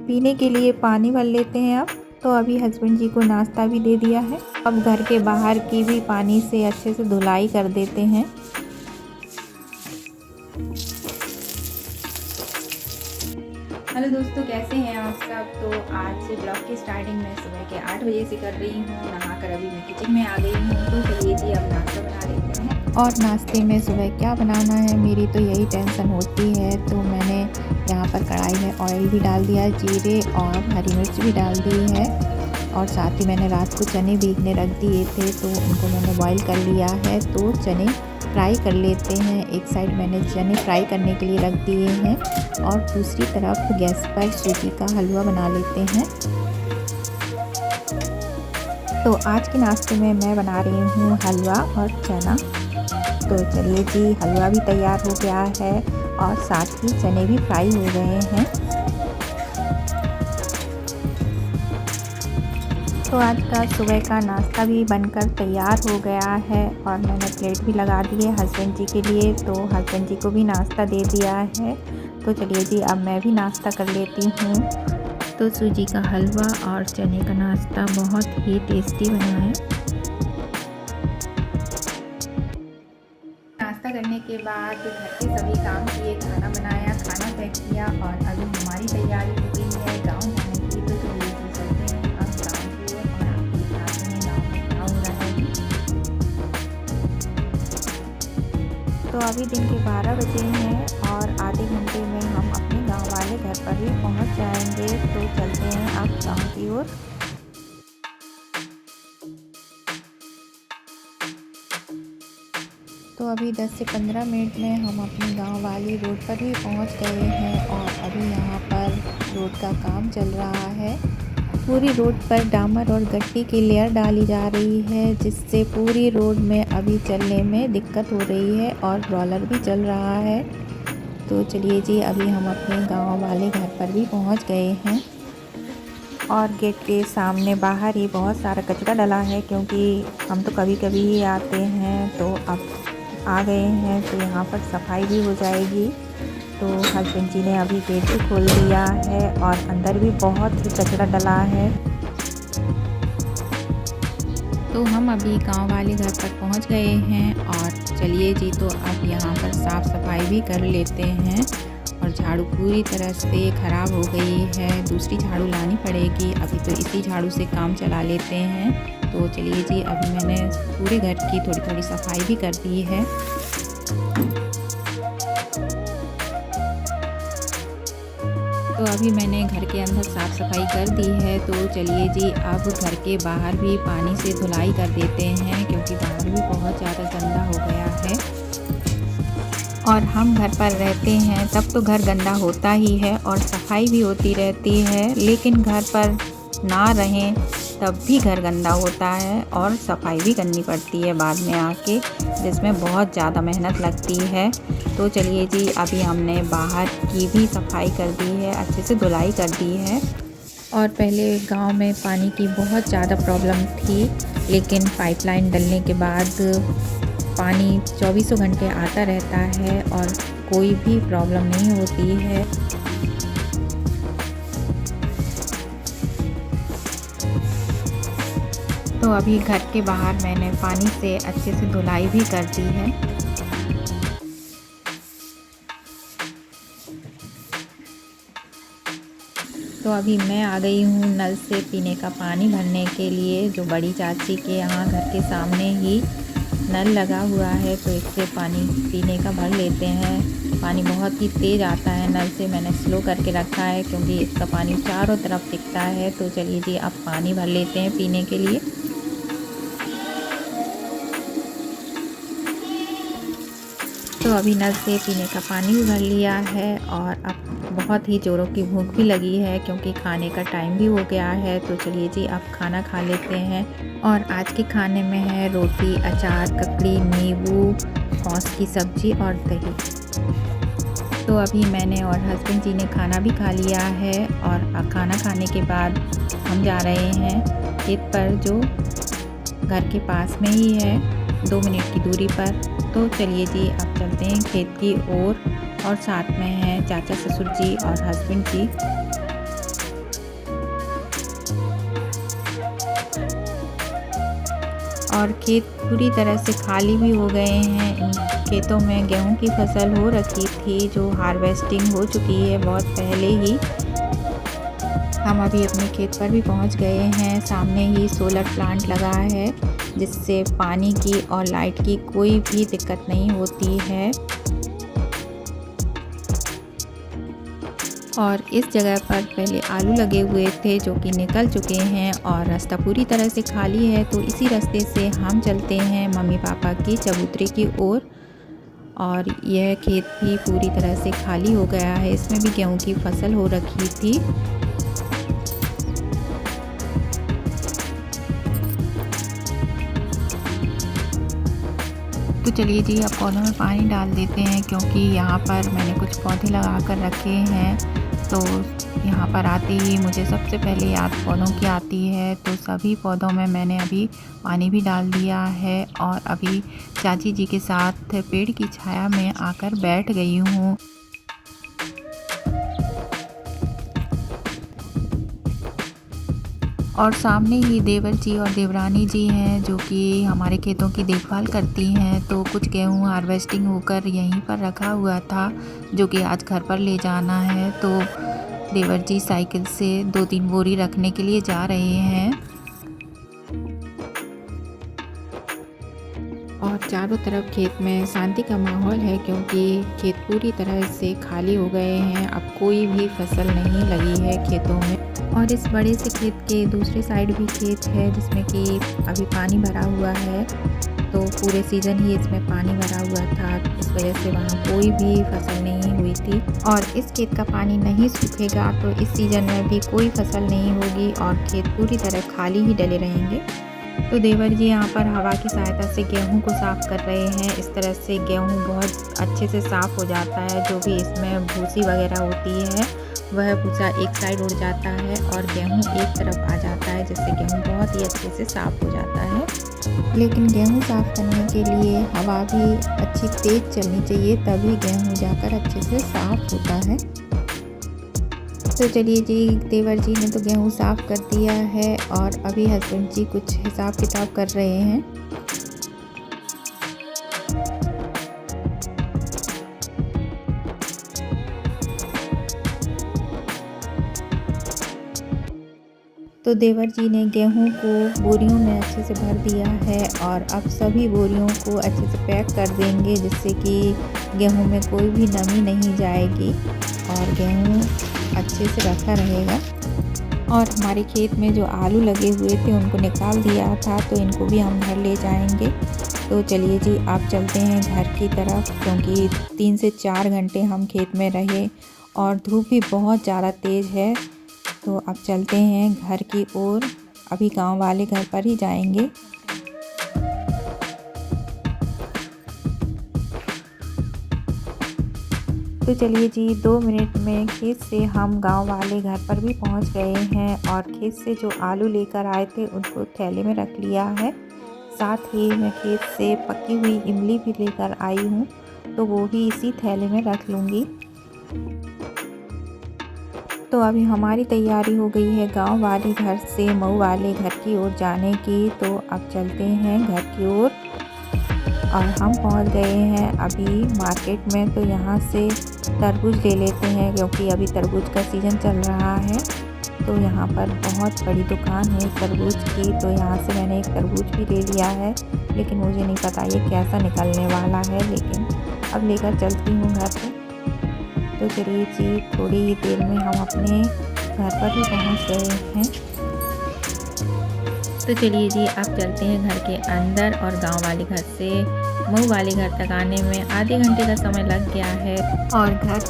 पीने के लिए पानी भर लेते हैं अब। तो अभी हस्बैंड जी को नाश्ता भी दे दिया है। अब घर के बाहर की भी पानी से अच्छे से धुलाई कर देते हैं। हेलो दोस्तों, कैसे हैं आप सब। तो आज से ब्लॉग की स्टार्टिंग मैं सुबह के 8 बजे से कर रही हूँ। नहाकर अभी मैं किचन में आ गई हूँ। तो चलिए जी अब नाश्ता बना लेते हैं। और नाश्ते में सुबह क्या बनाना है, मेरी तो यही टेंशन होती है। तो मैंने यहाँ पर कढ़ाई में ऑयल भी डाल दिया है, जीरे और हरी मिर्च भी डाल दी है। और साथ ही मैंने रात को चने भीगने रख दिए थे, तो उनको मैंने बॉईल कर लिया है। तो चने फ्राई कर लेते हैं। एक साइड मैंने चने फ्राई करने के लिए रख दिए हैं और दूसरी तरफ गैस पर सूजी का हलवा बना लेते हैं। तो आज के नाश्ते में मैं बना रही हूँ हलवा और चना। तो चलिए जी, हलवा भी तैयार हो गया है और साथ ही चने भी फ्राई हो गए हैं। तो आज का सुबह का नाश्ता भी बनकर तैयार हो गया है और मैंने प्लेट भी लगा दी है हस्बैंड जी के लिए। तो हस्बैंड जी को भी नाश्ता दे दिया है। तो चलिए जी अब मैं भी नाश्ता कर लेती हूँ। तो सूजी का हलवा और चने का नाश्ता बहुत ही टेस्टी बना है। नाश्ता करने के बाद घर के सभी काम किए, खाना बनाया, खाना पैक किया और अभी हमारी तैयारी हो गई है गाँव जाने की। तो चलिए जी चलते हैं अब गाँव की ओर और आपको दिखाते हैं गाँव में क्या हो रहा है। तो अभी दिन के 12 बजे हैं और आधे घंटे में हम अपने गाँव वाले घर पर भी पहुँच जाएंगे। तो चलते हैं अब गाँव की ओर। तो अभी 10 से 15 मिनट में हम अपनी गांव वाली रोड पर भी पहुंच गए हैं और अभी यहां पर रोड का काम चल रहा है। पूरी रोड पर डामर और गट्टी की लेयर डाली जा रही है, जिससे पूरी रोड में अभी चलने में दिक्कत हो रही है और रोलर भी चल रहा है। तो चलिए जी अभी हम अपने गाँव वाले घर पर भी पहुँच गए हैं और गेट के सामने बाहर ही बहुत सारा कचरा डला है, क्योंकि हम तो कभी कभी ही आते हैं। तो अब आ गए हैं तो यहाँ पर सफाई भी हो जाएगी। तो हस्बैंड जी ने अभी गेट भी खोल दिया है और अंदर भी बहुत ही कचरा डला है। तो हम अभी गांव वाले घर पर पहुंच गए हैं और चलिए जी तो अब यहाँ पर साफ़ सफाई भी कर लेते हैं। और झाड़ू पूरी तरह से ख़राब हो गई है, दूसरी झाड़ू लानी पड़ेगी। अभी तो इसी झाड़ू से काम चला लेते हैं। तो चलिए जी अभी मैंने पूरे घर की थोड़ी थोड़ी सफाई भी कर दी है। तो अभी मैंने घर के अंदर साफ़ सफाई कर दी है। तो चलिए जी अब घर के बाहर भी पानी से धुलाई कर देते हैं, क्योंकि बाहर भी बहुत ज़्यादा गंदा हो गया है। और हम घर पर रहते हैं तब तो घर गंदा होता ही है और सफाई भी होती रहती है, लेकिन घर पर ना रहें तब भी घर गंदा होता है और सफाई भी करनी पड़ती है बाद में आके, जिसमें बहुत ज़्यादा मेहनत लगती है। तो चलिए जी अभी हमने बाहर की भी सफाई कर दी है, अच्छे से धुलाई कर दी है। और पहले गांव में पानी की बहुत ज़्यादा प्रॉब्लम थी, लेकिन पाइपलाइन डलने के बाद पानी 24 घंटे आता रहता है और कोई भी प्रॉब्लम नहीं होती है। तो अभी घर के बाहर मैंने पानी से अच्छे से धुलाई भी कर दी है। तो अभी मैं आ गई हूँ नल से पीने का पानी भरने के लिए, जो बड़ी चाची के यहाँ घर के सामने ही नल लगा हुआ है। तो इससे पानी पीने का भर लेते हैं। पानी बहुत ही तेज़ आता है नल से, मैंने स्लो करके रखा है क्योंकि इसका पानी चारों तरफ दिखता है। तो चलिए जी अब पानी भर लेते हैं पीने के लिए। तो अभी नल से पीने का पानी भी भर लिया है और अब बहुत ही ज़ोरों की भूख भी लगी है, क्योंकि खाने का टाइम भी हो गया है। तो चलिए जी अब खाना खा लेते हैं। और आज के खाने में है रोटी, अचार, ककड़ी, नींबू, कौस की सब्ज़ी और दही। तो अभी मैंने और हस्बैंड जी ने खाना भी खा लिया है और खाना खाने के बाद हम जा रहे हैं खेत पर, जो घर के पास में ही है, 2 मिनट की दूरी पर। तो चलिए जी अब चलते हैं खेत की ओर और साथ में हैं चाचा ससुर जी और हस्बैंड जी। और खेत पूरी तरह से खाली भी हो गए हैं। इन खेतों में गेहूं की फसल हो रखी थी जो हार्वेस्टिंग हो चुकी है बहुत पहले ही। हम अभी अपने खेत पर भी पहुंच गए हैं। सामने ही सोलर प्लांट लगा है जिससे पानी की और लाइट की कोई भी दिक्कत नहीं होती है। और इस जगह पर पहले आलू लगे हुए थे जो कि निकल चुके हैं और रास्ता पूरी तरह से खाली है। तो इसी रास्ते से हम चलते हैं मम्मी पापा की चबूतरे की ओर। और यह खेत भी पूरी तरह से खाली हो गया है। इसमें भी गेहूं की फसल हो रखी थी। तो चलिए जी, अब पौधों में पानी डाल देते हैं क्योंकि यहाँ पर मैंने कुछ पौधे लगा कर रखे हैं। तो यहाँ पर आते ही मुझे सबसे पहले याद पौधों की आती है। तो सभी पौधों में मैंने अभी पानी भी डाल दिया है और अभी चाची जी के साथ पेड़ की छाया में आकर बैठ गई हूँ। और सामने ही देवर जी और देवरानी जी हैं जो कि हमारे खेतों की देखभाल करती हैं। तो कुछ गेहूँ हार्वेस्टिंग होकर यहीं पर रखा हुआ था जो कि आज घर पर ले जाना है। तो देवर जी साइकिल से 2-3 बोरी रखने के लिए जा रहे हैं। और चारों तरफ खेत में शांति का माहौल है क्योंकि खेत पूरी तरह से खाली हो गए हैं। अब कोई भी फसल नहीं लगी है खेतों में। और इस बड़े से खेत के दूसरी साइड भी खेत है जिसमें कि अभी पानी भरा हुआ है। तो पूरे सीज़न ही इसमें पानी भरा हुआ था, इस वजह से वहाँ कोई भी फसल नहीं हुई थी। और इस खेत का पानी नहीं सूखेगा तो इस सीज़न में भी कोई फसल नहीं होगी और खेत पूरी तरह खाली ही डले रहेंगे। तो देवर जी यहाँ पर हवा की सहायता से गेहूं को साफ़ कर रहे हैं। इस तरह से गेहूं बहुत अच्छे से साफ़ हो जाता है। जो भी इसमें भूसी वगैरह होती है वह भूसा एक साइड उड़ जाता है और गेहूं एक तरफ आ जाता है, जिससे गेहूं बहुत ही अच्छे से साफ़ हो जाता है। लेकिन गेहूं साफ़ करने के लिए हवा भी अच्छी तेज़ चलनी चाहिए, तभी गेहूं जाकर अच्छे से साफ़ होता है। तो चलिए जी, देवर जी ने तो गेहूं साफ़ कर दिया है और अभी हस्बैंड जी कुछ हिसाब किताब कर रहे हैं। तो देवर जी ने गेहूं को बोरियों में अच्छे से भर दिया है और अब सभी बोरियों को अच्छे से पैक कर देंगे जिससे कि गेहूं में कोई भी नमी नहीं जाएगी और गेहूं अच्छे से रखा रहेगा। और हमारे खेत में जो आलू लगे हुए थे उनको निकाल दिया था, तो इनको भी हम घर ले जाएंगे। तो चलिए जी, आप चलते हैं घर की तरफ क्योंकि 3 से 4 घंटे हम खेत में रहे और धूप भी बहुत ज़्यादा तेज़ है। तो अब चलते हैं घर की ओर। अभी गांव वाले घर पर ही जाएंगे। तो चलिए जी, 2 मिनट में खेत से हम गांव वाले घर पर भी पहुंच गए हैं और खेत से जो आलू लेकर आए थे उनको थैले में रख लिया है। साथ ही मैं खेत से पकी हुई इमली भी लेकर आई हूं, तो वो भी इसी थैले में रख लूँगी। तो अभी हमारी तैयारी हो गई है गांव वाले घर से मऊ वाले घर की ओर जाने की। तो अब चलते हैं घर की ओर और हम पहुंच गए हैं अभी मार्केट में। तो यहां से तरबूज ले लेते हैं क्योंकि अभी तरबूज का सीज़न चल रहा है। तो यहाँ पर बहुत बड़ी दुकान है तरबूज की, तो यहाँ से मैंने एक तरबूज भी ले लिया है, लेकिन मुझे नहीं पता ये कैसा निकलने वाला है, लेकिन अब लेकर चलती हूँ घर पे। तो चलिए जी, थोड़ी ही देर में हम अपने घर पर ही पहुंच गए हैं। तो चलिए जी, अब चलते हैं घर के अंदर और गांव वाले घर से मऊ वाले घर तक आने में आधे घंटे का समय लग गया है और घर